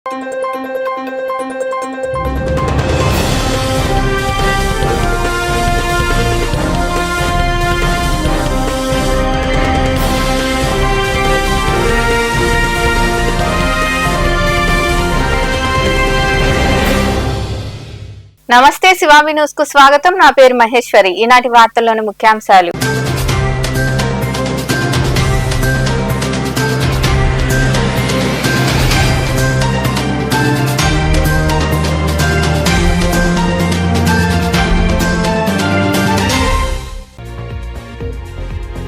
నమస్తే శివామి న్యూస్ కు స్వాగతం. నా పేరు మహేశ్వరి. ఈనాటి వార్తల్లోని ముఖ్యాంశాలు.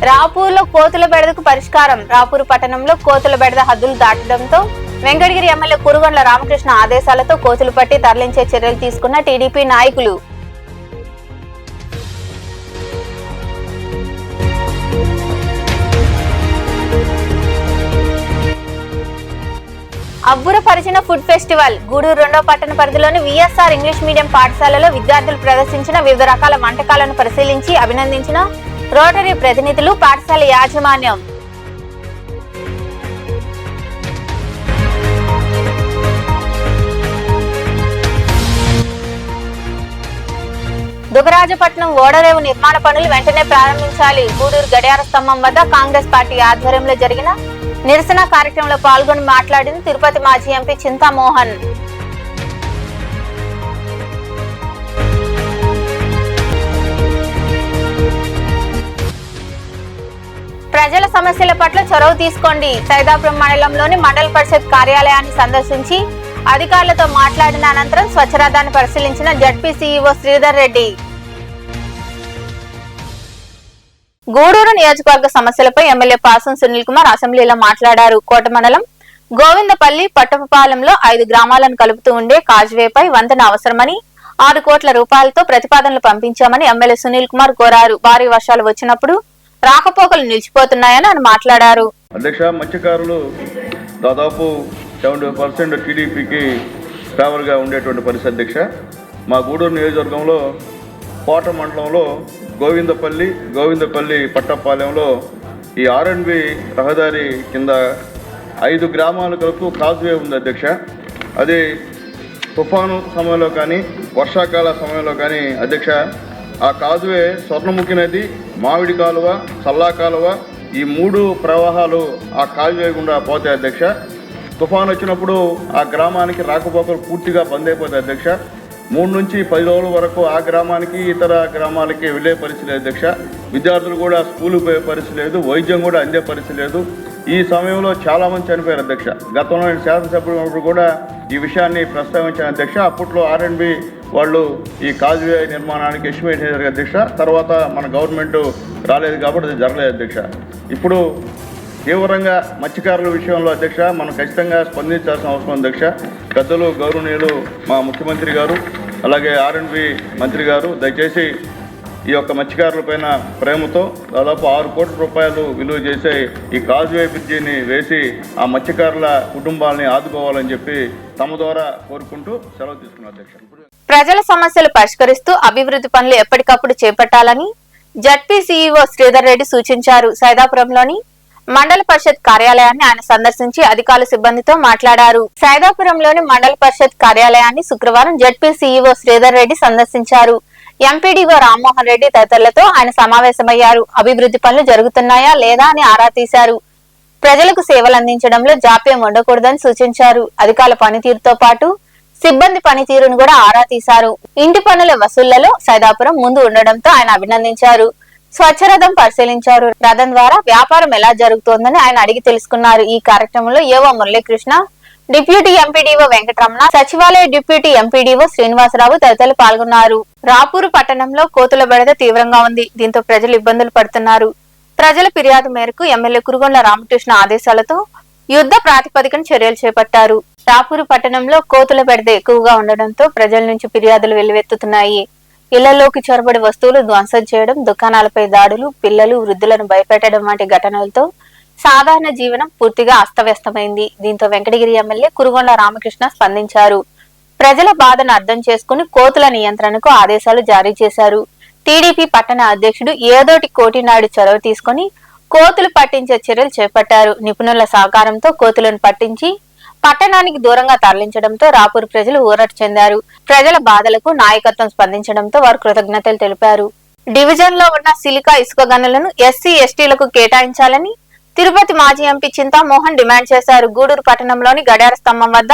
రాపూర్లో కోతుల బెడదకు పరిష్కారం. రాపూర్ పట్టణంలో కోతుల బెడద హద్దులు దాటడంతో వెంకటగిరి ఎమ్మెల్యే కురుగొండ్ల రామకృష్ణ ఆదేశాలతో కోతులు పట్టి తరలించే చర్యలు తీసుకున్న టీడీపీ నాయకులు. అబ్బురపరిచిన ఫుడ్ ఫెస్టివల్. గూడూరు 2వ పట్టణ పరిధిలోని విఎస్ఆర్ ఇంగ్లీష్ మీడియం పాఠశాలలో విద్యార్థులు ప్రదర్శించిన వివిధ రకాల వంటకాలను పరిశీలించి అభినందించిన రోటరీ ప్రతినిధులు, పాఠశాల యాజమాన్యం. దుగరాజపట్నం ఓడరేవు నిర్మాణ పనులు వెంటనే ప్రారంభించాలి. గూడూరు గడియార స్తంభం వద్ద కాంగ్రెస్ పార్టీ ఆధ్వర్యంలో జరిగిన నిరసన కార్యక్రమంలో పాల్గొని మాట్లాడిన తిరుపతి మాజీ ఎంపీ చింతామోహన్. ప్రజల సమస్యల పట్ల చొరవ తీసుకోండి. సైదాపురం మండలంలోని మండల పరిషత్ కార్యాలయాన్ని సందర్శించి అధికారులతో మాట్లాడిన అనంతరం స్వచ్ఛరథాన్ని పరిశీలించిన జడ్పీ సీఈఓ శ్రీధర్ రెడ్డి. గూడూరు నియోజకవర్గ సమస్యలపై ఎమ్మెల్యే పాసం సునీల్ కుమార్ అసెంబ్లీలో మాట్లాడారు. కోట మండలం గోవిందపల్లి పట్టపపాలెంలో 5 గ్రామాలను కలుపుతూ ఉండే కాజ్వేపై వంతెన అవసరమని 6 కోట్ల రూపాయలతో ప్రతిపాదనలు పంపించామని ఎమ్మెల్యే సునీల్ కుమార్ కోరారు. భారీ వర్షాలు వచ్చినప్పుడు రాకపోకలు నిలిచిపోతున్నాయని ఆయన మాట్లాడారు. అధ్యక్ష, మత్స్యకారులు దాదాపు 70% టీడీపీకి ఫేవర్గా ఉండేటువంటి పరిస్థితి. అధ్యక్ష, మా గూడూరు నియోజకవర్గంలో కోట మండలంలో గోవిందపల్లి పట్టపాలెంలో ఈ ఆర్ఎండ్బి రహదారి కింద 5 గ్రామాలు కలుపుతూ కాజ్వే ఉంది. అధ్యక్ష, అది తుఫాను సమయంలో కానీ వర్షాకాల సమయంలో కానీ అధ్యక్ష ఆ కాజ్వే స్వర్ణముఖి నది, మామిడి కాలువ, చల్లా కాలువ ఈ 3 ప్రవాహాలు ఆ కాజ్వే గుండా పోతాయి. అధ్యక్ష, తుఫాను వచ్చినప్పుడు ఆ గ్రామానికి రాకపోకలు పూర్తిగా బంద్ అయిపోతాయి. అధ్యక్ష, 3 నుంచి 10 రోజుల వరకు ఆ గ్రామానికి ఇతర గ్రామాలకి వెళ్ళే పరిస్థితి లేదు. అధ్యక్ష, విద్యార్థులు కూడా స్కూలు పోయే పరిస్థితి లేదు, వైద్యం కూడా అందే పరిస్థితి లేదు. ఈ సమయంలో చాలామంది చనిపోయారు. అధ్యక్ష, గతంలో నేను శాసనసభ్యుడు కూడా ఈ విషయాన్ని ప్రస్తావించాను. అధ్యక్ష, అప్పట్లో ఆర్ఎండ్బి వాళ్ళు ఈ కాజ్వే నిర్మాణానికి ఎస్టిమేట్ చేశారు. అధ్యక్ష, తర్వాత మన గవర్నమెంట్ రాలేదు కాబట్టి అది జరగలేదు. అధ్యక్ష, ఇప్పుడు తీవ్రంగా మత్స్యకారుల విషయంలో అధ్యక్ష మనం ఖచ్చితంగా స్పందించాల్సిన అవసరం. అధ్యక్ష, పెద్దలు గౌరవనీయులు మా ముఖ్యమంత్రి గారు అలాగే ఆర్ఎండ్బి మంత్రి గారు దయచేసి ఈ యొక్క మత్స్యకారులపైన ప్రేమతో దాదాపు 6 కోట్ల రూపాయలు విలువ చేసే ఈ కాజ్వే బ్రిడ్జిని వేసి ఆ మత్స్యకారుల కుటుంబాలని ఆదుకోవాలని చెప్పి తమ ద్వారా కోరుకుంటూ సెలవు తీసుకున్నారు. అధ్యక్ష, ప్రజల సమస్యలు పరిష్కరిస్తూ అభివృద్ధి పనులు ఎప్పటికప్పుడు చేపట్టాలని జడ్పీ సీఈఓ శ్రీధర్ రెడ్డి సూచించారు. సైదాపురంలోని మండల పరిషత్ కార్యాలయాన్ని ఆయన సందర్శించి అధికారుల సిబ్బందితో మాట్లాడారు. సైదాపురంలోని మండల పరిషత్ కార్యాలయాన్ని శుక్రవారం జడ్పీ సీఈఓ శ్రీధర్ రెడ్డి సందర్శించారు. ఎంపీడీఓ రామ్మోహన్ రెడ్డి తదితరులతో ఆయన సమావేశమయ్యారు. అభివృద్ధి పనులు జరుగుతున్నాయా లేదా అని ఆరా తీశారు. ప్రజలకు సేవలు అందించడంలో జాప్యం ఉండకూడదని సూచించారు. అధికారుల పనితీరుతో పాటు సిబ్బంది పనితీరును కూడా ఆరా తీశారు. ఇంటి పనుల వసూళ్లలో సైదాపురం ముందు ఉండడంతో ఆయన అభినందించారు. స్వచ్ఛరథం పరిశీలించారు. రథం ద్వారా వ్యాపారం ఎలా జరుగుతోందని ఆయన అడిగి తెలుసుకున్నారు. ఈ కార్యక్రమంలో ఏవో మురళీకృష్ణ, డిప్యూటీ ఎంపీడీఓ వెంకటరమణ, సచివాలయ డిప్యూటీ ఎంపీడీఓ శ్రీనివాసరావు తదితరులు పాల్గొన్నారు. రాపూరు పట్టణంలో కోతుల బెడద తీవ్రంగా ఉంది. దీంతో ప్రజలు ఇబ్బందులు పడుతున్నారు. ప్రజల ఫిర్యాదు మేరకు ఎమ్మెల్యే కురుగొండ్ల రామకృష్ణ ఆదేశాలతో యుద్ధ ప్రాతిపదికన చర్యలు చేపట్టారు. రాపూరు పట్టణంలో కోతుల బెడద ఎక్కువగా ఉండడంతో ప్రజల నుంచి ఫిర్యాదులు వెల్లువెత్తుతున్నాయి. ఇళ్లలోకి చొరబడి వస్తువులు ధ్వంసం చేయడం, దుకాణాలపై దాడులు, పిల్లలు వృద్ధులను భయపెట్టడం వంటి ఘటనలతో సాధారణ జీవనం పూర్తిగా అస్తవ్యస్తమైంది. దీంతో వెంకటగిరి ఎమ్మెల్యే కురుగొండ్ల రామకృష్ణ స్పందించారు. ప్రజల బాధను అర్థం చేసుకుని కోతుల నియంత్రణకు ఆదేశాలు జారీ చేశారు. టీడీపీ పట్టణ అధ్యక్షుడు ఏదోటి కోటినాయుడు చొరవ తీసుకుని కోతులు పట్టించే చర్యలు చేపట్టారు. నిపుణుల సహకారంతో కోతులను పట్టించి పట్టణానికి దూరంగా తరలించడంతో రాపూర్ ప్రజలు ఊరట చెందారు. ప్రజల బాధలకు నాయకత్వం స్పందించడంతో వారు కృతజ్ఞతలు తెలిపారు. డివిజన్ లో ఉన్న సిలికా ఇసుక గనులను ఎస్సీ ఎస్టీలకు కేటాయించాలని తిరుపతి మాజీ ఎంపీ చింతామోహన్ డిమాండ్ చేశారు. గూడూరు పట్టణంలోని గడియార స్తంభం వద్ద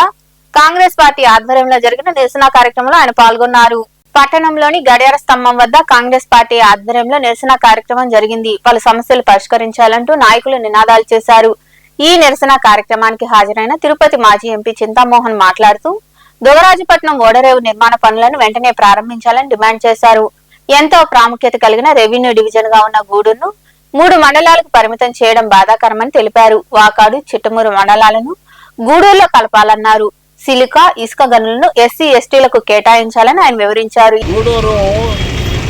కాంగ్రెస్ పార్టీ ఆధ్వర్యంలో జరిగిన నిరసన కార్యక్రమంలో ఆయన పాల్గొన్నారు. పట్టణంలోని గడియార స్తంభం వద్ద కాంగ్రెస్ పార్టీ ఆధ్వర్యంలో నిరసన కార్యక్రమం జరిగింది. పలు సమస్యలు పరిష్కరించాలంటూ నాయకులు నినాదాలు చేశారు. ఈ నిరసన కార్యక్రమానికి హాజరైన తిరుపతి మాజీ ఎంపీ చింతామోహన్ మాట్లాడుతూ దుగరాజపట్నం ఓడరేవు నిర్మాణ పనులను వెంటనే ప్రారంభించాలని డిమాండ్ చేశారు. ఎంతో ప్రాముఖ్యత కలిగిన రెవెన్యూ డివిజన్ గా ఉన్న గూడూరును 3 మండలాలకు పరిమితం చేయడం బాధాకరమని తెలిపారు. వాకాడు, చిట్టమూరు మండలాలను గూడూరులో కలపాలన్నారు. సిలికా ఇసుక గనులను ఎస్సీ ఎస్టీలకు కేటాయించాలని ఆయన వివరించారు. గూడూరు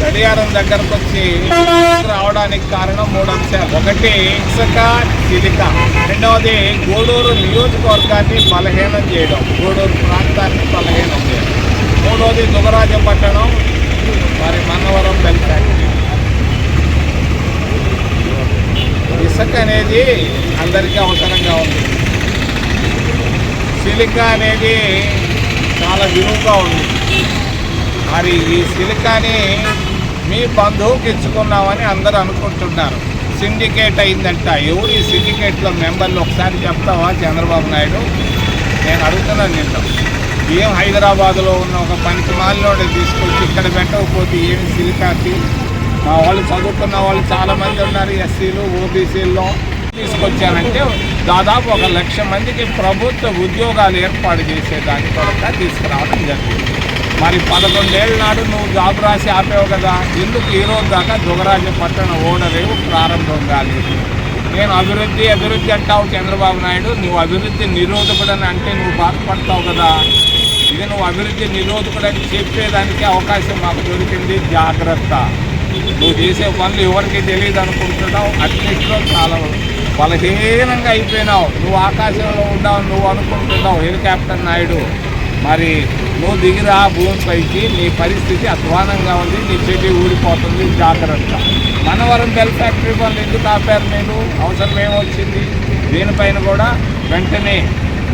గడియారం దగ్గరకు వచ్చి రావడానికి కారణం 3 అంశాలు. ఒకటి ఇసుక, సిలికా. రెండవది గూడూరు నియోజకవర్గాన్ని బలహీనం చేయడం, గూడూరు ప్రాంతాన్ని బలహీనం చేయడం. మూడవది దుగరాజపట్టణం, మరి మన్నవరం బెల్ ఫ్యాక్టరీ. ఇసుక అనేది అందరికీ అవసరంగా ఉంది. సిలికా అనేది చాలా విలువగా ఉంది. మరి ఈ సిలికాని మీ బంధువుకి ఇచ్చుకున్నామని అందరూ అనుకుంటున్నారు. సిండికేట్ అయిందంట. ఎవరు ఈ సిండికేట్లో మెంబర్లు ఒకసారి చెప్తావా చంద్రబాబు నాయుడు? నేను అడుగుతున్నాను నిన్న. ఏం హైదరాబాద్లో ఉన్న ఒక పంచమాలిలోనే తీసుకొచ్చి ఇక్కడ పెట్టకపోతే ఏమి సిలికాకి? మా వాళ్ళు చదువుకున్న వాళ్ళు చాలామంది ఉన్నారు, ఎస్సీలు ఓబీసీల్లో. తీసుకొచ్చానంటే దాదాపు 1,00,000 మందికి ప్రభుత్వ ఉద్యోగాలు ఏర్పాటు చేసేదాని కొరకు తీసుకురావడం జరిగింది. మరి 11 ఏళ్ళ నాడు నువ్వు జాబ్ రాసి ఆపేవు కదా, ఎందుకు ఈ రోజు దాకా దుగరాజపట్టణ ఓడరేవు ప్రారంభం కాలేదు? నేను అభివృద్ధి అంటావు చంద్రబాబు నాయుడు. నువ్వు అభివృద్ధి నిరోధకుడని అంటే నువ్వు బాధపడతావు కదా. ఇది నువ్వు అభివృద్ధి నిరోధకుడని చెప్పేదానికి అవకాశం మాకు దొరికింది. జాగ్రత్త. నువ్వు చేసే పనులు ఎవరికి తెలియదు అనుకుంటున్నావు. అన్నింటిలో చాలా బలహీనంగా అయిపోయినావు. నువ్వు ఆకాశంలో ఉన్నావు నువ్వు అనుకుంటున్నావు హెలికాప్టర్ నాయుడు. మరి నువ్వు దిగిరా భూమిపైకి. నీ పరిస్థితి అధ్వానంగా ఉంది. నీ చెడ్డి ఊడిపోతుంది. జాగ్రత్త. మనవరం బెల్ ఫ్యాక్టరీ పనులు ఎందుకు ఆపారు మీరు? అవసరం ఏమొచ్చింది? దీనిపైన కూడా వెంటనే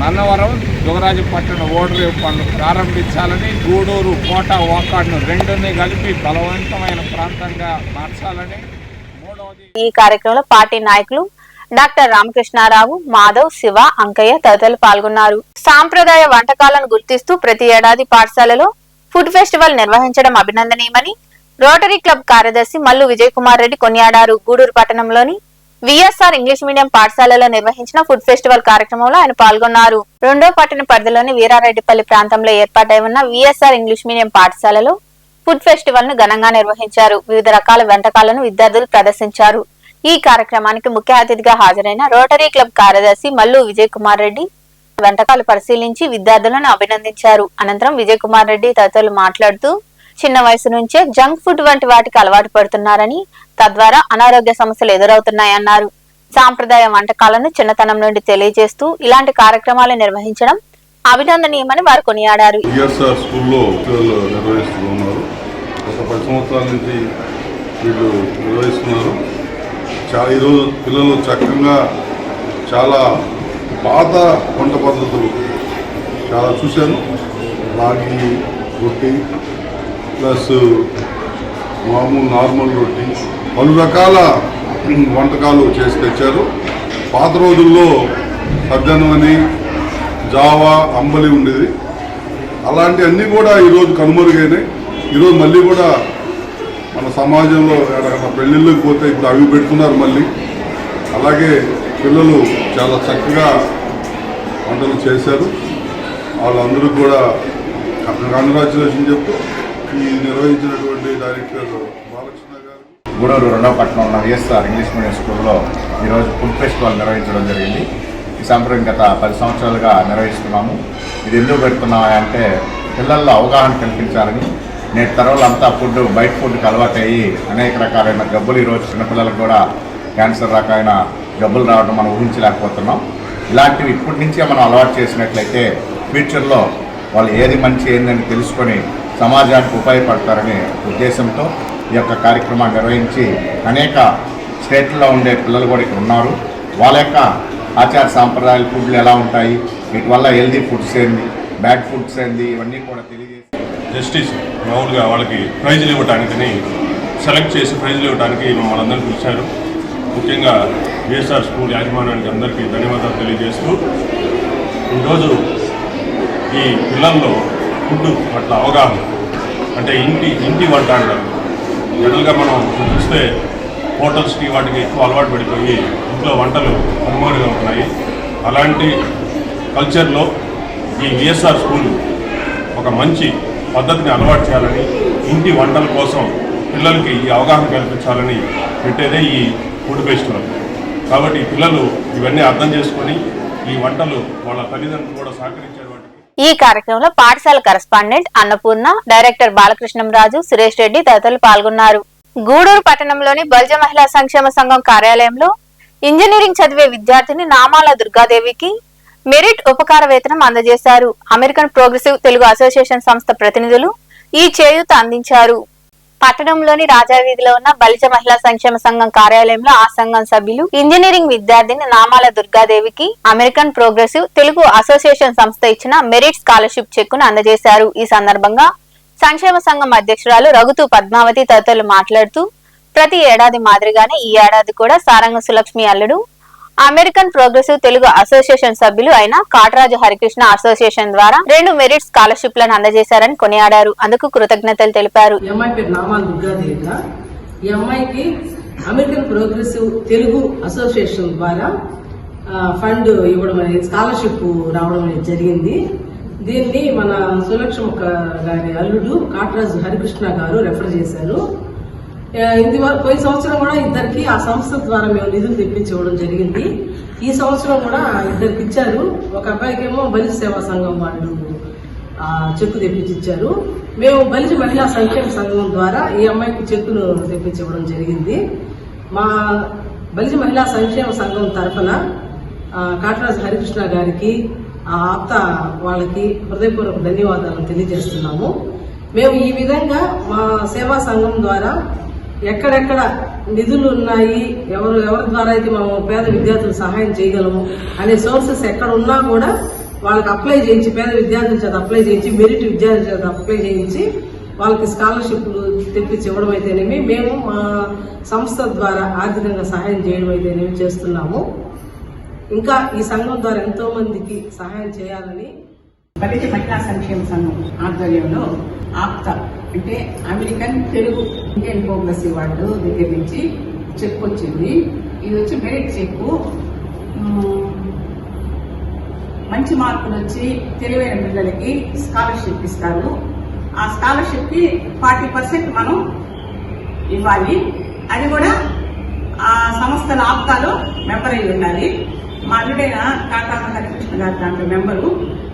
మన్నవరం దుగరాజపట్టణ ఓడరేవు పనులు ప్రారంభించాలని, గూడూరు, కోట, వాకాడును రెండుని కలిపి బలవంతమైన ప్రాంతంగా మార్చాలని. ఈ కార్యక్రమంలో పార్టీ నాయకులు డాక్టర్ రామకృష్ణారావు, మాధవ్, శివ, అంకయ్య తదితరులు పాల్గొన్నారు. సాంప్రదాయ వంటకాలను గుర్తిస్తూ ప్రతి ఏడాది పాఠశాలలో ఫుడ్ ఫెస్టివల్ నిర్వహించడం అభినందనీయమని రోటరీ క్లబ్ కార్యదర్శి మల్లు విజయ్ కుమార్ రెడ్డి కొనియాడారు. గూడూరు పట్టణంలోని విఎస్ఆర్ ఇంగ్లీష్ మీడియం పాఠశాలలో నిర్వహించిన ఫుడ్ ఫెస్టివల్ కార్యక్రమంలో ఆయన పాల్గొన్నారు. రెండో పట్టణ పరిధిలోని వీరారెడ్డిపల్లి ప్రాంతంలో ఏర్పాటై ఉన్న విఎస్ఆర్ ఇంగ్లీష్ మీడియం పాఠశాలలో ఫుడ్ ఫెస్టివల్ ను ఘనంగా నిర్వహించారు. వివిధ రకాల వంటకాలను విద్యార్థులు ప్రదర్శించారు. ఈ కార్యక్రమానికి ముఖ్య అతిథిగా హాజరైన రోటరీ క్లబ్ కార్యదర్శి మల్లు విజయ్ కుమార్ రెడ్డి వంటకాలు పరిశీలించి విద్యార్థులను అభినందించారు. అనంతరం విజయ్ కుమార్ రెడ్డి తదితరులు మాట్లాడుతూ చిన్న వయసు నుంచే జంక్ ఫుడ్ వంటి వాటికి అలవాటు పడుతున్నారని, తద్వారా అనారోగ్య సమస్యలు ఎదురవుతున్నాయన్నారు. సాంప్రదాయ వంటకాలను చిన్నతనం నుండి తెలియజేస్తూ ఇలాంటి కార్యక్రమాలు నిర్వహించడం అభినందనీయమని వారు కొనియాడారు. ఈరోజు పిల్లలు చక్కగా చాలా పాత వంట పద్ధతులు చాలా చూశాను. రాగి రొట్టి ప్లస్ మామూలు నార్మల్ రొట్టి, పలు రకాల వంటకాలు చేసి తెచ్చారు. పాత రోజుల్లో సజ్జనం అని, జావా, అంబలి ఉండేది. అలాంటివన్నీ కూడా ఈరోజు కనుమరుగైనాయి. ఈరోజు మళ్ళీ కూడా మన సమాజంలో ఎక్కడైనా పెళ్ళిళ్ళకి పోతే ఇప్పుడు అవి పెడుతున్నారు మళ్ళీ. అలాగే పిల్లలు చాలా చక్కగా వంటలు చేశారు. వాళ్ళందరూ కూడా కంగ్రాచులేషన్ చెప్తూ ఈ నిర్వహించినటువంటి డైరెక్టర్ బాలకృష్ణ గారు. గూడూరు రెండవ పట్టణంలో ఉన్న విఎస్ఆర్ ఇంగ్లీష్ మీడియం స్కూల్లో ఈరోజు ఫుడ్ ఫెస్టివల్ నిర్వహించడం జరిగింది. ఈ సంప్రదాయం గత 10 సంవత్సరాలుగా నిర్వహిస్తున్నాము. ఇది ఎందుకు పెడుతున్నామంటే పిల్లల్లో అవగాహన కల్పించాలని. నేటి తరంలో ఫుడ్ బయట ఫుడ్కి అలవాటు అయ్యి అనేక రకాలైన జబ్బులు ఈరోజు చిన్నపిల్లలకు కూడా క్యాన్సర్ రకమైన జబ్బులు రావడం మనం ఊహించలేకపోతున్నాం. ఇలాంటివి ఇప్పటి నుంచే మనం అలవాటు చేసినట్లయితే ఫ్యూచర్లో వాళ్ళు ఏది మంచి ఏందని తెలుసుకొని సమాజానికి ఉపయోగపడతారనే ఉద్దేశంతో ఈ యొక్క కార్యక్రమాన్ని నిర్వహించి అనేక స్టేట్లలో ఉండే పిల్లలు కూడా ఇక్కడ ఉన్నారు. వాళ్ళ యొక్క ఆచార సాంప్రదాయాలు ఫుడ్లు ఎలా ఉంటాయి, వీటి వల్ల హెల్దీ ఫుడ్స్ ఏంది, బ్యాడ్ ఫుడ్స్ ఏంది, ఇవన్నీ కూడా తెలియజేసి జస్టిస్ మామూలుగా వాళ్ళకి ప్రైజులు ఇవ్వడానికని సెలెక్ట్ చేసి ప్రైజులు ఇవ్వడానికి మమ్మల్ని అందరినీ పిలిచారు. ముఖ్యంగా విఎస్ఆర్ స్కూల్ యాజమాన్యానికి అందరికీ ధన్యవాదాలు తెలియజేస్తూ, ఈరోజు ఈ పిల్లల్లో ఫుడ్ పట్ల అవగాహన, అంటే ఇంటి వంట అంటారు. జనరల్గా మనం చూస్తే హోటల్స్కి వాటికి ఎక్కువ అలవాటు పడిపోయి ఇంట్లో వంటలు అనుమానంగా ఉంటున్నాయి. అలాంటి కల్చర్లో ఈ విఎస్ఆర్ స్కూల్ ఒక మంచి పద్ధతిని అలవాటు చేయాలని, ఇంటి వంటల కోసం పిల్లలకి ఈ అవగాహన కల్పించాలని పెట్టేదే ఈ ఫుడ్ ఫెస్టివల్. కాబట్టి పిల్లలు ఇవన్నీ అర్థం చేసుకొని ఈ వంటలు వాళ్ళ తల్లిదండ్రులు కూడా సహకరించారు. ఈ కార్యక్రమంలో పాఠశాల కరెస్పాండెంట్ అన్నపూర్ణ, డైరెక్టర్ బాలకృష్ణంరాజు, సురేష్ రెడ్డి తదితరులు పాల్గొన్నారు. గూడూరు పట్టణంలోని బలిజ మహిళా సంక్షేమ సంఘం కార్యాలయంలో ఇంజనీరింగ్ చదివే విద్యార్థిని నామాల దుర్గాదేవికి మెరిట్ ఉపకార వేతనం అందజేశారు. అమెరికన్ ప్రోగ్రెసివ్ తెలుగు అసోసియేషన్ సంస్థ ప్రతినిధులు ఈ చేయూత అందించారు. పట్టణంలోని రాజావీధిలో ఉన్న బలిజ మహిళా సంక్షేమ సంఘం కార్యాలయంలో ఆ సంఘం సభ్యులు ఇంజనీరింగ్ విద్యార్థిని నామాల దుర్గాదేవికి అమెరికన్ ప్రోగ్రెసివ్ తెలుగు అసోసియేషన్ సంస్థ ఇచ్చిన మెరిట్ స్కాలర్షిప్ చెక్కును అందజేశారు. ఈ సందర్భంగా సంక్షేమ సంఘం అధ్యక్షురాలు రఘుతూ పద్మావతి తదితరులు మాట్లాడుతూ, ప్రతి ఏడాది మాదిరిగానే ఈ ఏడాది కూడా సారంగ సులక్ష్మి అల్లుడు అమెరికన్ ప్రోగ్రెసివ్ తెలుగు అసోసియేషన్ సభ్యులు అయిన కాటరాజు హరికృష్ణ అసోసియేషన్ ద్వారా 2 మెరిట్ స్కాలర్షిప్లను అందజేశారని కొనియాడారు. అందుకు కృతజ్ఞతలు తెలిపారు. అమెరికన్ ప్రోగ్రెసివ్ తెలుగు అసోసియేషన్ ద్వారా ఫండ్ ఇవ్వడం అనేది, స్కాలర్షిప్ రావడం అనేది జరిగింది. దీన్ని మన సులక్ష్మ గారి అల్లుడు కాటరాజు హరికృష్ణ గారు రెఫర్ చేశారు. పోయిన సంవత్సరం కూడా ఇద్దరికి ఆ సంస్థ ద్వారా మేము నిధులు తెప్పించడం జరిగింది. ఈ సంవత్సరం కూడా ఇద్దరికి ఇచ్చారు. ఒక అబ్బాయికేమో బలిజ సేవా సంఘం వాళ్ళు చెక్కు తెప్పించారు. మేము బలిజ మహిళా సంక్షేమ సంఘం ద్వారా ఈ అమ్మాయికి చెక్కును తెప్పించడం జరిగింది. మా బలిజ మహిళా సంక్షేమ సంఘం తరఫున కాటరాజు హరికృష్ణ గారికి, ఆ ఆప్త వాళ్ళకి హృదయపూర్వక ధన్యవాదాలు తెలియజేస్తున్నాము. మేము ఈ విధంగా మా సేవా సంఘం ద్వారా ఎక్కడెక్కడ నిధులు ఉన్నాయి, ఎవరి ద్వారా అయితే మనం పేద విద్యార్థులకు సహాయం చేయగలము అనే సోర్సెస్ ఎక్కడ ఉన్నా కూడా వాళ్ళకి అప్లై చేయించి, పేద విద్యార్థుల చేత అప్లై చేయించి, మెరిట్ విద్యార్థుల చేత అప్లై చేయించి వాళ్ళకి స్కాలర్షిప్లు తెప్పించి ఇవ్వడం అయితేనేమి, మేము మా సంస్థ ద్వారా ఆర్థికంగా సహాయం చేయడం అయితేనేమి చేస్తున్నాము. ఇంకా ఈ సంఘం ద్వారా ఎంతో మందికి సహాయం చేయాలని బలిజ మహిళా సంక్షేమ సంఘం ఆధ్వర్యంలో ఆప్త అంటే అమెరికన్ తెలుగు ఇండియన్ ప్రోగ్రెసివ్ వాళ్ళు దగ్గర నుంచి చెక్ వచ్చింది. ఇది వచ్చి మెరిట్ చెక్కు. మంచి మార్కులు వచ్చి తెలివైన పిల్లలకి స్కాలర్షిప్ ఇస్తారు. ఆ స్కాలర్షిప్ కి 40% మనం ఇవ్వాలి. అది కూడా ఆ సంస్థల ఆప్తాలో మెంబర్ అయి ఉండాలి. మా అల్లుడైన కాటరాజు హరికృష్ణ గారు దాంట్లో మెంబరు.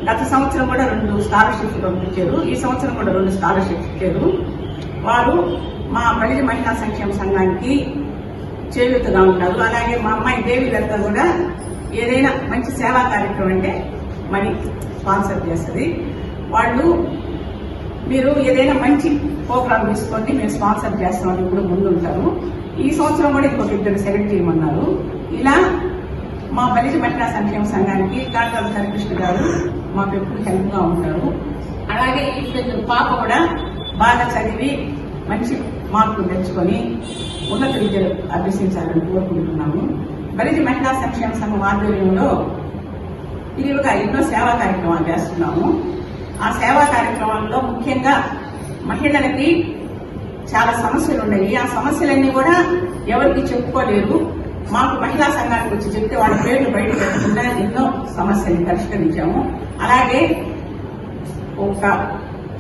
గత సంవత్సరం కూడా 2 స్కాలర్షిప్స్ పంపించారు. ఈ సంవత్సరం కూడా 2 స్కాలర్షిప్స్ ఇచ్చారు. వారు మా బలిజ మహిళా సంక్షేమ సంఘానికి చేయూతగా ఉంటారు. అలాగే మా అమ్మాయి దేవి లత కూడా ఏదైనా మంచి సేవా కార్యక్రమం అంటే మనీ స్పాన్సర్ చేస్తుంది. వాళ్ళు మీరు ఏదైనా మంచి ప్రోగ్రామ్ తీసుకోండి, మేము స్పాన్సర్ చేస్తామని కూడా ముందుంటారు. ఈ సంవత్సరం కూడా ఇంకొక 2 సెలెక్ట్ చేయమన్నారు. ఇలా మా బలిజ మహిళా సంక్షేమ సంఘానికి కాటరాజు హరికృష్ణ గారు మాకు ఎప్పుడు హెల్ప్ గా ఉంటారు. అలాగే ఈ పాప కూడా బాగా చదివి మంచి మార్కులు తెచ్చుకొని ఉన్నత విద్యలు అభ్యసించాలని కోరుకుంటున్నాము. బలిజ మహిళా సంక్షేమ సంఘం ఆధ్వర్యంలో విరివిగా ఎన్నో సేవా కార్యక్రమాలు చేస్తున్నాము. ఆ సేవా కార్యక్రమాల్లో ముఖ్యంగా మహిళలకి చాలా సమస్యలు ఉన్నాయి. ఆ సమస్యలన్నీ కూడా ఎవరికి చెప్పుకోలేరు. మాకు మహిళా సంఘానికి వచ్చి చెప్తే వాళ్ళ పేర్లు బయట పెట్టకుండా ఎన్నో సమస్యల్ని పరిష్కరించాము. అలాగే ఒక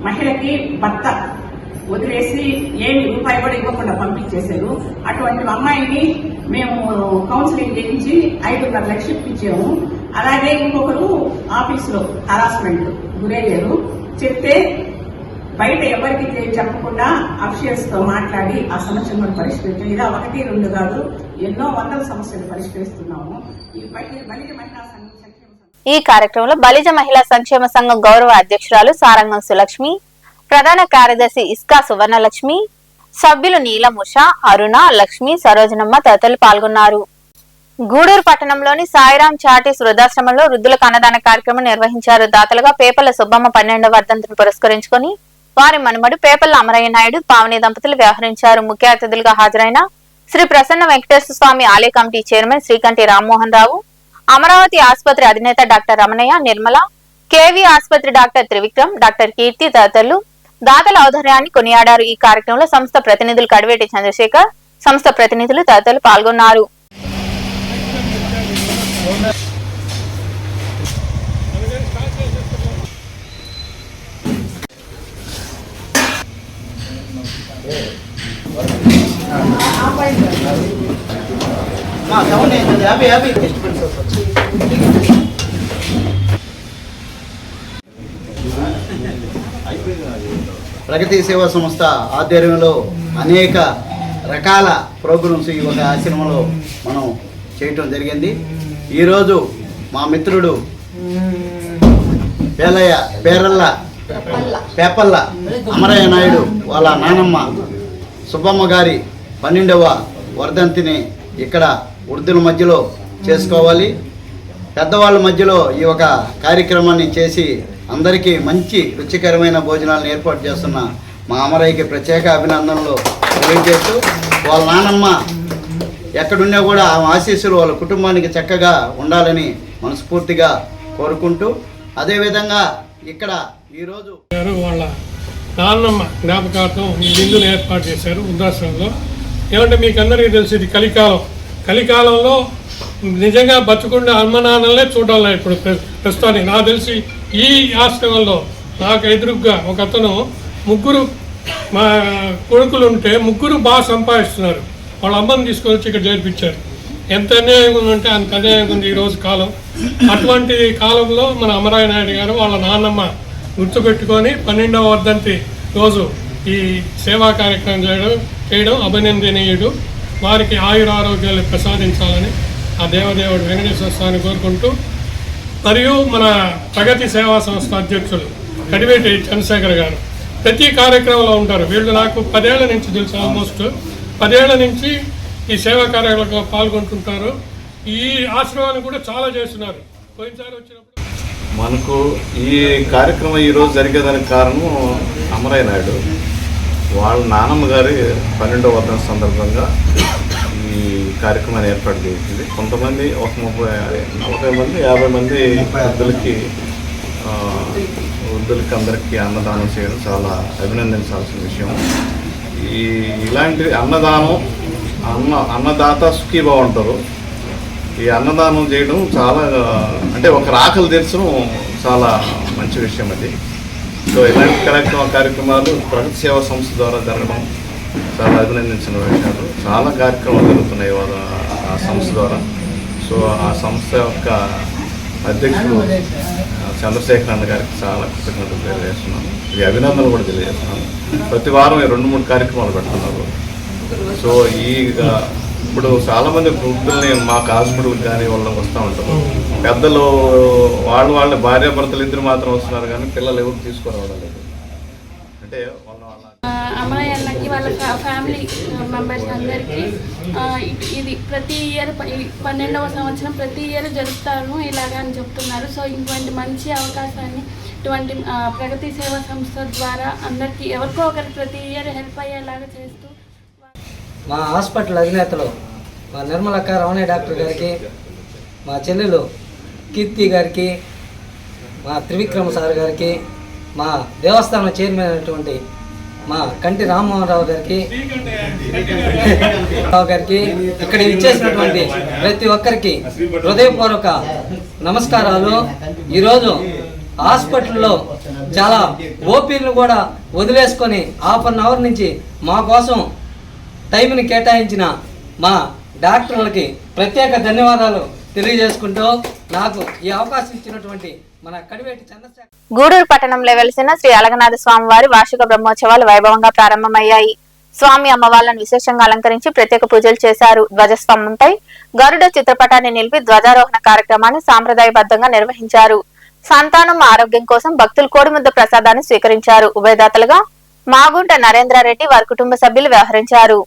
మహిళకి భర్త వదిలేసి ఏమి రూపాయి కూడా ఇవ్వకుండా పంపించేశారు. అటువంటి అమ్మాయిని మేము కౌన్సిలింగ్ చేయించి 5.5 లక్షలు ఇచ్చాము. అలాగే ఇంకొకరు ఆఫీసులో హరాస్మెంట్ గురయ్యారు. చెప్తే బయట ఎవరికి చెప్పకుండా అఫీషియల్స్ తో మాట్లాడి ఆ సమస్యలను పరిష్కరించాం. ఇలా 1, 2 కాదు, ఎన్నో వందల సమస్యలు పరిష్కరిస్తున్నాము. ఈ కార్యక్రమంలో బలిజ మహిళా సంక్షేమ సంఘం గౌరవ అధ్యక్షురాలు సారంగం సులక్ష్మి, ప్రధాన కార్యదర్శి ఇస్కా సువర్ణలక్ష్మి, సభ్యులు నీలం ఉష, అరుణ, లక్ష్మి, సరోజనమ్మ తదితరులు పాల్గొన్నారు. గూడూరు పట్టణంలోని సాయిరాం చాటీస్ వృద్ధాశ్రమంలో వృద్ధులకు అన్నదాన కార్యక్రమం నిర్వహించారు. దాతలుగా పేపల్ల సుబ్బమ్మ 12వ వర్ధంతిని పురస్కరించుకుని వారి మనుమడు పేపల్ల అమరయ్య నాయుడు, పావని దంపతులు వ్యవహరించారు. ముఖ్య అతిథులుగా హాజరైన శ్రీ ప్రసన్న వెంకటేశ్వర స్వామి ఆలయ కమిటీ చైర్మన్ శ్రీకంఠి రామ్మోహన్ రావు, అమరావతి ఆసుపత్రి అధినేత డాక్టర్ రమణయ్య, నిర్మల, కేవీ ఆసుపత్రి డాక్టర్ త్రివిక్రమ్, డాక్టర్ కీర్తి తదితరులు దాతల ఔదార్యాన్ని కొనియాడారు. ఈ కార్యక్రమంలో సంస్థ ప్రతినిధులు కడివేటి చంద్రశేఖర్, సంస్థ ప్రతినిధులు తదితరులు పాల్గొన్నారు. ప్రగతి సేవా సంస్థ ఆధ్వర్యంలో అనేక రకాల ప్రోగ్రామ్స్ ఈ ఒక ఆశ్రమంలో మనం చేయటం జరిగింది. ఈరోజు మా మిత్రుడు పేపల్ల అమరయ్య నాయుడు వాళ్ళ నానమ్మ సుబ్బమ్మ గారి 12వ వర్ధంతిని ఇక్కడ వృద్ధుల మధ్యలో చేసుకోవాలి. పెద్దవాళ్ళ మధ్యలో ఈ ఒక కార్యక్రమాన్ని చేసి అందరికీ మంచి రుచికరమైన భోజనాలను ఏర్పాటు చేస్తున్న మా అమరయ్యకి ప్రత్యేక అభినందనలు తెలియజేస్తూ, వాళ్ళ నానమ్మ ఎక్కడున్నా కూడా ఆ ఆశీస్సులు వాళ్ళ కుటుంబానికి చక్కగా ఉండాలని మనస్ఫూర్తిగా కోరుకుంటూ, అదేవిధంగా ఇక్కడ ఈరోజు వాళ్ళ నాన్నమ్మ జ్ఞాపకార్థం ఈ విందును ఏర్పాటు చేశారు వృద్ధాశ్రమంలో. ఏమంటే మీకు అందరికీ తెలిసి ఇది కలికాలంలో నిజంగా బతుకుండా అమ్మ నాన్నలే చూడాలి. ఇప్పుడు ప్రస్తుతానికి నాకు తెలిసి ఈ ఆశ్రమంలో నాకు ఎదురుగ్గా ఒక అతను ముగ్గురు మా కొడుకులు ఉంటే ముగ్గురు బాగా సంపాదిస్తున్నారు. వాళ్ళ అమ్మని తీసుకొని వచ్చి ఇక్కడ చేర్పించారు. ఎంత అన్యాయంగా ఉందంటే అంత అన్యాయంగా ఉంది ఈరోజు కాలం. అటువంటి కాలంలో మన అమరయ్య నాయుడు గారు వాళ్ళ నాన్నమ్మ గుర్తుపెట్టుకొని 12వ వర్ధంతి రోజు ఈ సేవా కార్యక్రమం చేయడం అభినందనీయుడు. వారికి ఆయురారోగ్యాలు ప్రసాదించాలని ఆ దేవదేవుడు వెంకటేశ్వర స్వామిని కోరుకుంటూ, మరియు మన ప్రగతి సేవా సంస్థ అధ్యక్షులు కడివేటి చంద్రశేఖర్ గారు ప్రతి కార్యక్రమంలో ఉంటారు. వీళ్ళు నాకు 10 ఏళ్ల నుంచి తెలుసు, ఆల్మోస్ట్ 10 ఏళ్ల నుంచి ఈ సేవా కార్యక్రమంలో పాల్గొంటుంటారు. ఈ ఆశ్రమాన్ని కూడా చాలా చేస్తున్నారు. పోయినసారి వచ్చినప్పుడు మనకు ఈ కార్యక్రమం ఈరోజు జరిగేదానికి కారణం అమరయ్య నాయుడు వాళ్ళ నానమ్మ గారి 12వ వర్ధంతి సందర్భంగా ఈ కార్యక్రమాన్ని ఏర్పాటు చేసింది. కొంతమంది ఒక 40 మంది 50 మంది వృద్ధులకి అందరికీ అన్నదానం చేయడం చాలా అభినందించాల్సిన విషయం. ఇలాంటి అన్నదానం అన్నదాత సుఖీభావ ఉంటారు. ఈ అన్నదానం చేయడం చాలా అంటే ఒక ఆకలి తీర్చడం చాలా మంచి విషయం అది. సో ఇలాంటి కార్యక్రమాలు ప్రగతి సేవా సంస్థ ద్వారా జరగడం చాలా అభినందించిన విషయాలు. చాలా కార్యక్రమాలు జరుగుతున్నాయి ఆ సంస్థ ద్వారా. సో ఆ సంస్థ యొక్క అధ్యక్షుడు చంద్రశేఖర్ అన్న గారికి చాలా కృతజ్ఞతలు తెలియజేస్తున్నాను. ఈ అభినందనలు కూడా తెలియజేస్తున్నాను. ప్రతి వారం 2-3 కార్యక్రమాలు పెడుతున్నారు. సో ఇప్పుడు చాలామంది వృద్ధుల్ని మాకు హాస్పిటల్కి కానీ వాళ్ళకి వస్తూ ఉంటారు. పెద్దలు వాళ్ళ భార్యాభర్తలు ఇద్దరు మాత్రం వస్తున్నారు, కానీ పిల్లలు ఎవరు తీసుకురావడం లేదు. అంటే అమ్మాయి అన్నకి వాళ్ళ ఫ్యామిలీ మెంబర్స్ అందరికీ ఇది ప్రతి ఇయర్ 12వ సంవత్సరం ప్రతి ఇయర్ జరుపుతాను ఇలాగా అని చెప్తున్నారు. సో ఇటువంటి మంచి అవకాశాన్ని ఇటువంటి ప్రగతి సేవా సంస్థ ద్వారా అందరికీ ఎవరికో ఒకరికి ప్రతి ఇయర్ హెల్ప్ అయ్యేలాగా చేస్తూ మా హాస్పిటల్ అధినేతలు మా నిర్మలక్క రమణయ్య డాక్టర్ గారికి, మా చెల్లెలు కీర్తి గారికి, మా త్రివిక్రమ్ సార్ గారికి, మా దేవస్థానం చైర్మన్ అయినటువంటి మా కంటి రామ్మోహన్ రావు గారికి ఇక్కడ ఇచ్చేసినటువంటి ప్రతి ఒక్కరికి హృదయపూర్వక నమస్కారాలు. ఈరోజు హాస్పిటల్లో చాలా ఓపీలను కూడా వదిలేసుకొని 1/2 అవర్ నుంచి మా కోసం టైంని కేటాయించిన మా డాక్టర్లకి ప్రత్యేక ధన్యవాదాలు తెలియజేసుకుంటూ నాకు ఈ అవకాశం ఇచ్చినటువంటి మన కడివేటి చంద్రశేఖర్. గూడూరు పట్టణంలో వెలిసిన శ్రీ అలగనాథ స్వామి వారి వార్షిక బ్రహ్మోత్సవాలు వైభవంగా ప్రారంభమయ్యాయి. స్వామి అమ్మవార్లను విశేషంగా అలంకరించి ప్రత్యేక పూజలు చేశారు. ధ్వజస్తంభంపై గరుడ చిత్రపటాన్ని నిలిపి ధ్వజారోహణ కార్యక్రమాన్ని సాంప్రదాయబద్ధంగా నిర్వహించారు. సంతానం ఆరోగ్యం కోసం భక్తులు కోడిముద్ద ప్రసాదాన్ని స్వీకరించారు. ఉభయదాతలుగా మాగుంట నరేంద్రారెడ్డి వారి కుటుంబ సభ్యులు వ్యవహరించారు.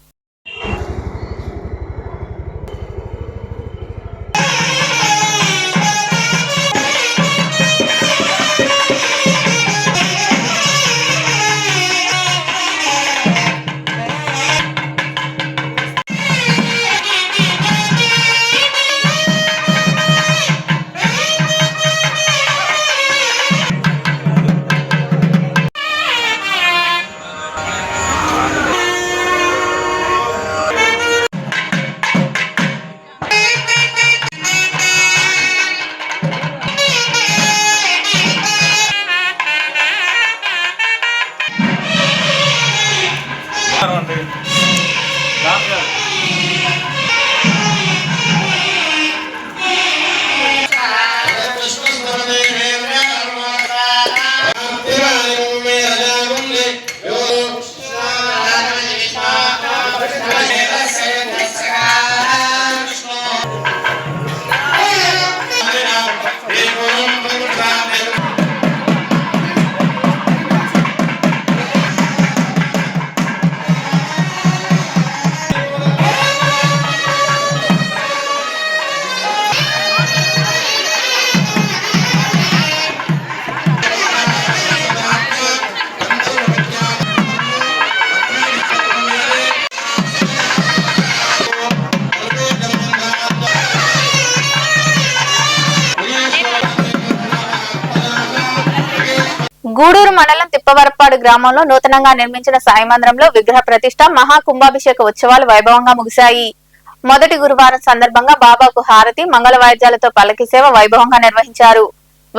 గూడూరు మండలం తిప్పవరపాడు గ్రామంలో నూతనంగా నిర్మించిన సాయి మందిరంలో విగ్రహ ప్రతిష్ట మహాకుంభాభిషేక ఉత్సవాలు వైభవంగా ముగిశాయి. మొదటి గురువారం సందర్భంగా బాబాకు హారతి, మంగళ వాయిద్యాలతో పల్లకి సేవ వైభవంగా నిర్వహించారు.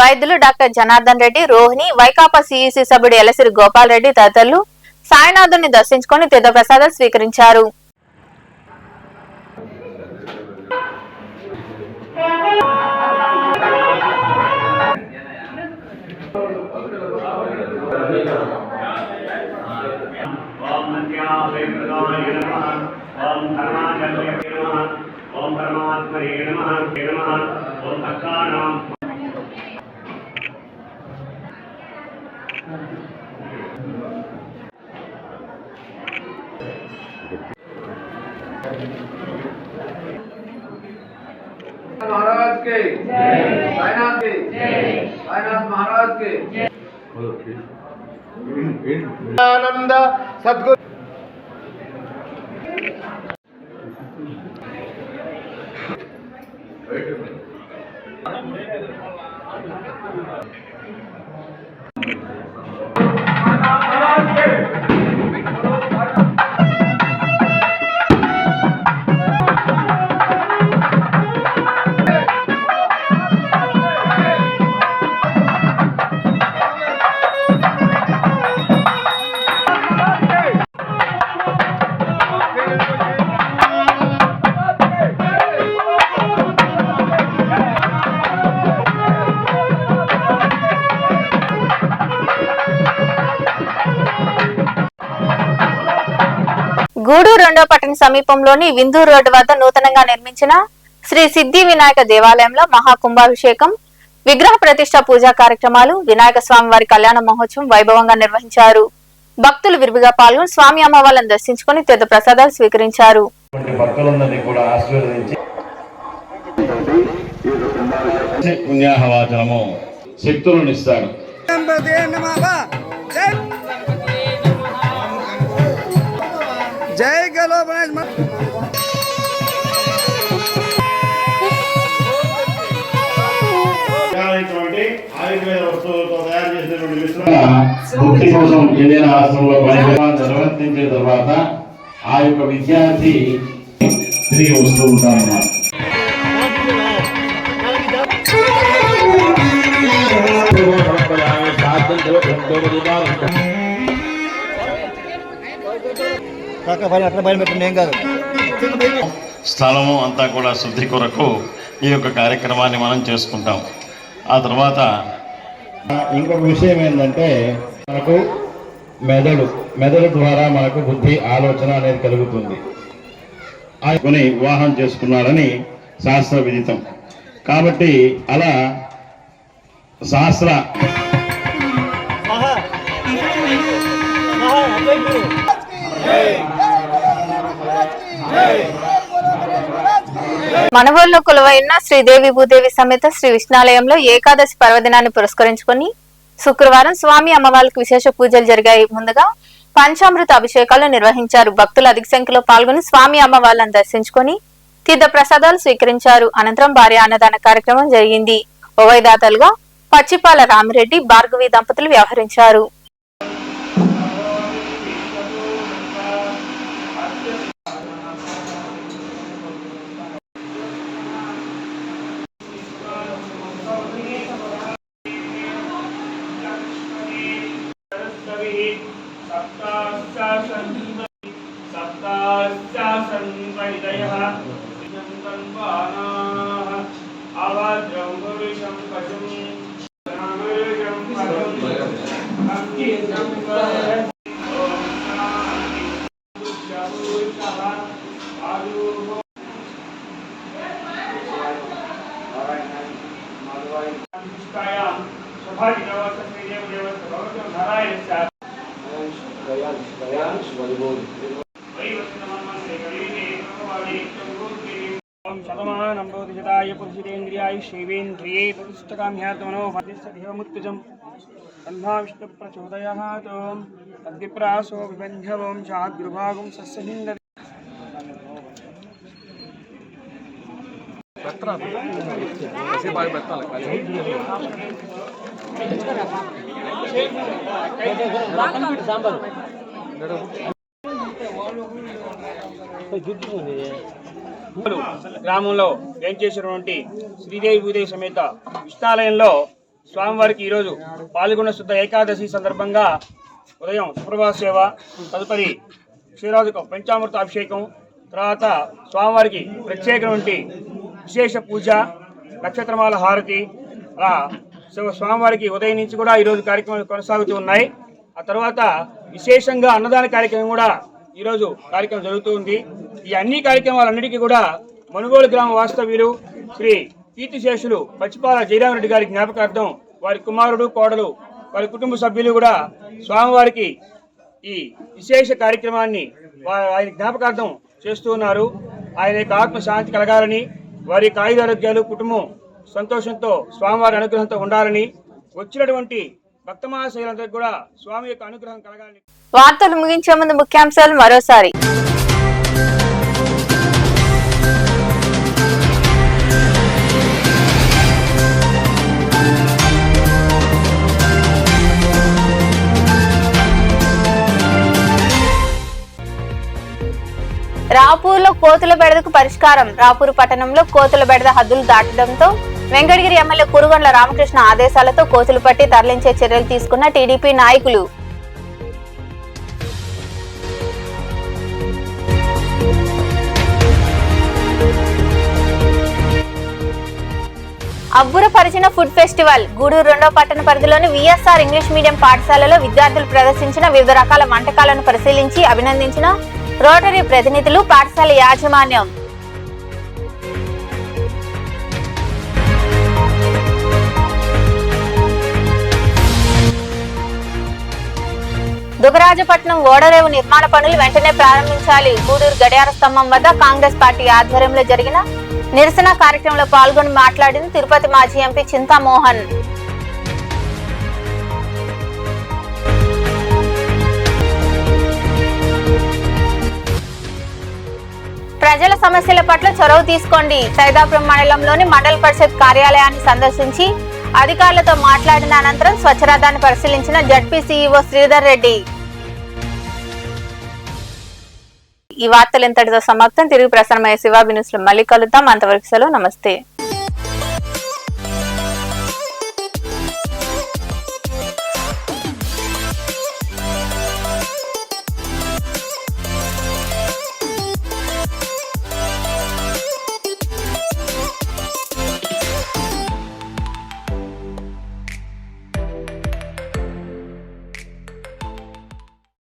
వైద్యులు డాక్టర్ జనార్దన్ రెడ్డి, రోహిణి, వైకాపా సిఇసి సభ్యుడు ఎలసిరి గోపాల్ రెడ్డి తదితరులు సాయినాథుని దర్శించుకుని తీర్థ ప్రసాదాలు స్వీకరించారు. महाराज के साईनाथ के साईनाथ महाराज के आनंद सद्गुरु గూడూరు రెండో పట్టణ సమీపంలోని విందూరు రోడ్డు వద్ద నూతనంగా నిర్మించిన శ్రీ సిద్ధి వినాయక దేవాలయంలో మహాకుంభాభిషేకం, విగ్రహ ప్రతిష్ట పూజా కార్యక్రమాలు, వినాయక స్వామి వారి కళ్యాణ మహోత్సవం వైభవంగా నిర్వహించారు. భక్తులు విరివిగా పాల్గొని స్వామి అమ్మవార్లను దర్శించుకుని తీర్థ ప్రసాదాలు స్వీకరించారు. శక్తులనిస్తాడు. जय गलो భక్తి కోసం ఏదైనా ఆశ్రమంలో నిర్వర్తించిన తర్వాత ఆ యొక్క విద్యార్థి తిరిగి వస్తూ ఉంటారన్నమాట. స్థలము అంతా కూడా శుద్ధి కొరకు ఈ యొక్క కార్యక్రమాన్ని మనం చేసుకుంటాం. ఆ తర్వాత ఇంకొక విషయం ఏంటంటే మనకు మెదడు ద్వారా మనకు బుద్ధి ఆలోచన అనేది కలుగుతుంది. కొని వివాహం చేసుకున్నారని శాస్త్ర విదితం. కాబట్టి అలా శాస్త్ర మనవల్లో కొలువైన శ్రీదేవి భూదేవి సమేత శ్రీ విష్ణాలయంలో ఏకాదశి పర్వదినాన్ని పురస్కరించుకుని శుక్రవారం స్వామి అమ్మవార్లకు విశేష పూజలు జరిగాయి. ముందుగా పంచామృత అభిషేకాలు నిర్వహించారు. భక్తులు అధిక సంఖ్యలో పాల్గొని స్వామి అమ్మవార్లను దర్శించుకుని తీర్థ ప్రసాదాలు స్వీకరించారు. అనంతరం భారీ అన్నదాన కార్యక్రమం జరిగింది. ఉభయదాతలుగా పచ్చిపాల రామిరెడ్డి, భార్గవి దంపతులు వ్యవహరించారు. शतमानम्बोधिशतायुपुरुषेन्द्रियायुषेवेन्द्रिये प्रतिष्ठकाम्यात्मनो भद्रदेवमुत्तजम् ब्रह्माविष्णु प्रचोदयात् तद्विप्रासो विबन्ध्यवं चाद्रुभागं सस्यहिन्दति గ్రామంలో ఏం చేసినటువంటి శ్రీదేవి భూదేవి సమేత విష్ణాలయంలో స్వామివారికి ఈరోజు పాల్గొన్న శుద్ధ ఏకాదశి సందర్భంగా ఉదయం సుప్రభాత సేవ, తదుపరి క్షీరాధికం పంచామృత అభిషేకం, తర్వాత స్వామివారికి ప్రత్యేకమైనటువంటి విశేష పూజ, నక్షత్రమాల హారతి, అలా స్వామివారికి ఉదయం నుంచి కూడా ఈరోజు కార్యక్రమాలు కొనసాగుతూ ఉన్నాయి. ఆ తర్వాత విశేషంగా అన్నదాన కార్యక్రమం కూడా ఈరోజు కార్యక్రమం జరుగుతూ ఉంది. ఈ అన్ని కార్యక్రమాలన్నిటికీ కూడా మనుగోలు గ్రామ వాస్తవ్యులు శ్రీ కీర్తిశేషులు పచ్చిపాల జయరామరెడ్డి గారి జ్ఞాపకార్థం వారి కుమారుడు, కోడలు, వారి కుటుంబ సభ్యులు కూడా స్వామివారికి ఈ విశేష కార్యక్రమాన్ని ఆయన జ్ఞాపకార్థం చేస్తూ ఉన్నారు. ఆయన యొక్క ఆత్మ శాంతి కలగాలని, వారి ఆయురారోగ్యాలు, కుటుంబం సంతోషంతో స్వామివారి అనుగ్రహంతో ఉండాలని, వచ్చినటువంటి భక్త మహాశయులందరికీ కూడా స్వామి యొక్క అనుగ్రహం కలగాలని. వార్తలు ముగించే ముందు ముఖ్యాంశాలు మరోసారి. రాపూర్లో కోతుల బెడదకు పరిష్కారం. రాపూరు పట్టణంలో కోతుల బెడద హద్దులు దాటడంతో వెంకటగిరి ఎమ్మెల్యే కురుగొండ్ల రామకృష్ణ ఆదేశాలతో కోతులు పట్టి తరలించే చర్యలు తీసుకున్న టీడీపీ నాయకులు. అబ్బురపరిచిన ఫుడ్ ఫెస్టివల్. గూడూరు 2వ పట్టణ పరిధిలోని విఎస్ఆర్ ఇంగ్లీష్ మీడియం పాఠశాలలో విద్యార్థులు ప్రదర్శించిన వివిధ రకాల వంటకాలను పరిశీలించి అభినందించిన రోటరీ ప్రతినిధులు, పాఠశాల యాజమాన్యం. దుగరాజపట్నం ఓడరేవు నిర్మాణ పనులు వెంటనే ప్రారంభించాలి. గూడూరు గడియార స్తంభం వద్ద కాంగ్రెస్ పార్టీ ఆధ్వర్యంలో జరిగిన నిరసన కార్యక్రమంలో పాల్గొని మాట్లాడిన తిరుపతి మాజీ ఎంపీ చింతామోహన్. ప్రజల సమస్యల పట్ల చొరవ తీసుకోండి. సైదాపురం మండలంలోని మండల పరిషత్ కార్యాలయాన్ని సందర్శించి అధికారులతో మాట్లాడిన అనంతరం స్వచ్ఛరథాన్ని పరిశీలించిన జడ్పీ సీఈఓ శ్రీధర్ రెడ్డి. ఈ వార్తలు ఇంతటితో సమాప్తం. తిరిగి ప్రసారమయ్యే శివాబి న్యూస్ లో మళ్ళీ కలుద్దాం. అంతవరకు సెలవు. నమస్తే.